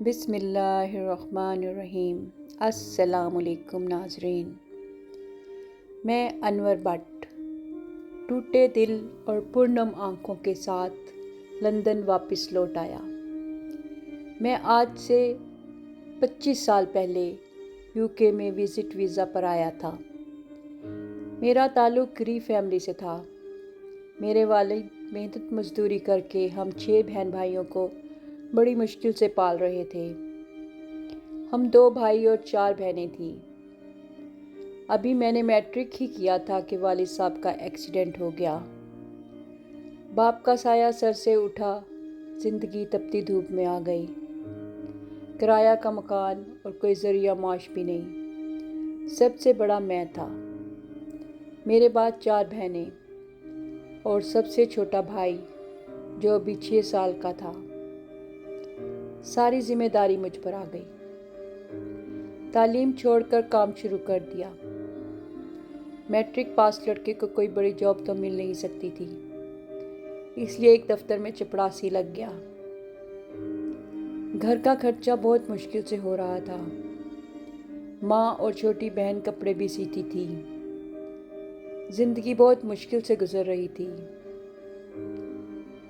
بسم اللہ الرحمن الرحیم۔ السلام علیکم ناظرین، میں انور بٹ ٹوٹے دل اور پرنم آنکھوں کے ساتھ لندن واپس لوٹ آیا۔ میں آج سے 25 سال پہلے UK میں وزٹ ویزا پر آیا تھا۔ میرا تعلق غریب فیملی سے تھا۔ میرے والد محنت مزدوری کر کے ہم 6 بہن بھائیوں کو بڑی مشکل سے پال رہے تھے۔ ہم 2 بھائی اور 4 بہنیں تھیں۔ ابھی میں نے میٹرک ہی کیا تھا کہ والد صاحب کا ایکسیڈنٹ ہو گیا۔ باپ کا سایہ سر سے اٹھا، زندگی تپتی دھوپ میں آ گئی۔ کرایہ کا مکان اور کوئی ذریعہ معاش بھی نہیں۔ سب سے بڑا میں تھا۔ میرے بعد 4 بہنیں اور سب سے چھوٹا بھائی جو ابھی 6 سال کا تھا۔ ساری ذمہ داری مجھ پر آ گئی۔ تعلیم چھوڑ کر کام شروع کر دیا۔ میٹرک پاس لڑکے کو کوئی بڑی جاب تو مل نہیں سکتی تھی، اس لیے ایک دفتر میں چپڑاسی لگ گیا۔ گھر کا خرچہ بہت مشکل سے ہو رہا تھا۔ ماں اور چھوٹی بہن کپڑے بھی سیتی تھی۔ زندگی بہت مشکل سے گزر رہی تھی۔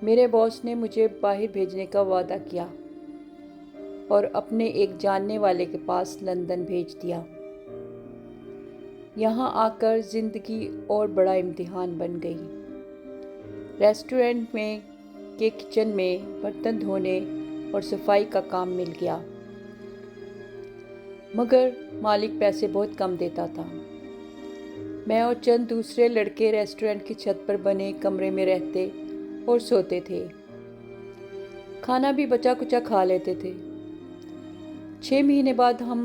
میرے باس نے مجھے باہر بھیجنے کا وعدہ کیا اور اپنے ایک جاننے والے کے پاس لندن بھیج دیا۔ یہاں آ کر زندگی اور بڑا امتحان بن گئی۔ ریسٹورنٹ کے کچن میں برتن دھونے اور صفائی کا کام مل گیا، مگر مالک پیسے بہت کم دیتا تھا۔ میں اور چند دوسرے لڑکے ریسٹورنٹ کی چھت پر بنے کمرے میں رہتے اور سوتے تھے۔ کھانا بھی بچا کچا کھا لیتے تھے۔ 6 مہینے بعد ہم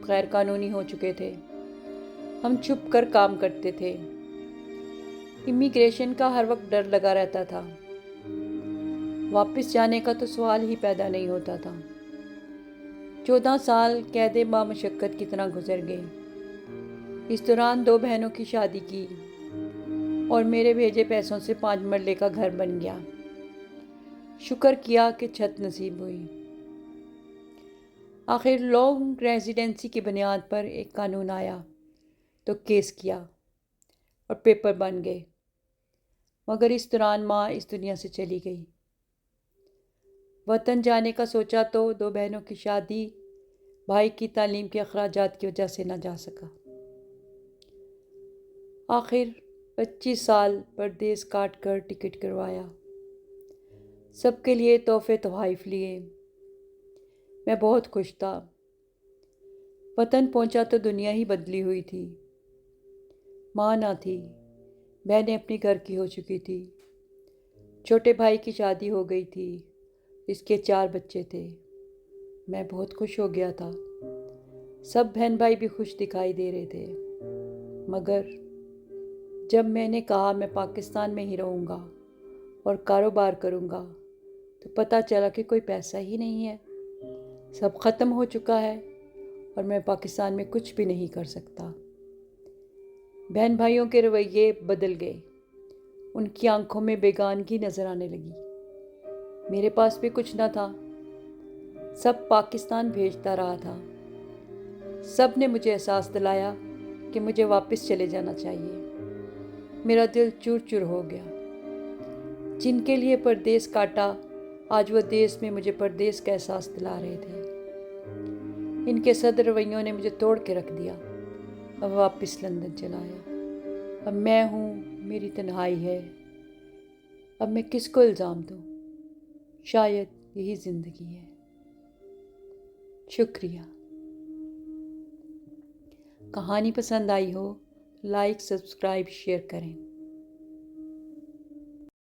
غیر قانونی ہو چکے تھے۔ ہم چھپ کر کام کرتے تھے۔ امیگریشن کا ہر وقت ڈر لگا رہتا تھا۔ واپس جانے کا تو سوال ہی پیدا نہیں ہوتا تھا۔ 14 سال قید بامشقت کی طرح گزر گئے۔ اس دوران 2 بہنوں کی شادی کی اور میرے بھیجے پیسوں سے 5 مرلے کا گھر بن گیا۔ شکر کیا کہ چھت نصیب ہوئی۔ آخر لانگ ریزیڈنسی کی بنیاد پر ایک قانون آیا تو کیس کیا اور پیپر بن گئے، مگر اس دوران ماں اس دنیا سے چلی گئی۔ وطن جانے کا سوچا تو 2 بہنوں کی شادی، بھائی کی تعلیم کے اخراجات کی وجہ سے نہ جا سکا۔ آخر 25 سال پردیس کاٹ کر ٹکٹ کروایا، سب کے لیے تحفے تحائف لیے۔ میں بہت خوش تھا۔ وطن پہنچا تو دنیا ہی بدلی ہوئی تھی۔ ماں نہ تھی، بہنیں اپنی گھر کی ہو چکی تھی۔ چھوٹے بھائی کی شادی ہو گئی تھی، اس کے 4 بچے تھے۔ میں بہت خوش ہو گیا تھا۔ سب بہن بھائی بھی خوش دکھائی دے رہے تھے، مگر جب میں نے کہا میں پاکستان میں ہی رہوں گا اور کاروبار کروں گا تو پتہ چلا کہ کوئی پیسہ ہی نہیں ہے، سب ختم ہو چکا ہے اور میں پاکستان میں کچھ بھی نہیں کر سکتا۔ بہن بھائیوں کے رویے بدل گئے۔ ان کی آنکھوں میں بیگانگی نظر آنے لگی۔ میرے پاس بھی کچھ نہ تھا، سب پاکستان بھیجتا رہا تھا۔ سب نے مجھے احساس دلایا کہ مجھے واپس چلے جانا چاہیے۔ میرا دل چور چور ہو گیا۔ جن کے لیے پردیس کاٹا، آج وہ دیس میں مجھے پردیس کا احساس دلا رہے تھے۔ ان کے صدر رویوں نے مجھے توڑ کے رکھ دیا۔ اب واپس لندن چلا آیا۔ اب میں ہوں، میری تنہائی ہے۔ اب میں کس کو الزام دوں؟ شاید یہی زندگی ہے۔ شکریہ۔ کہانی پسند آئی ہو، لائک، سبسکرائب، شیئر کریں۔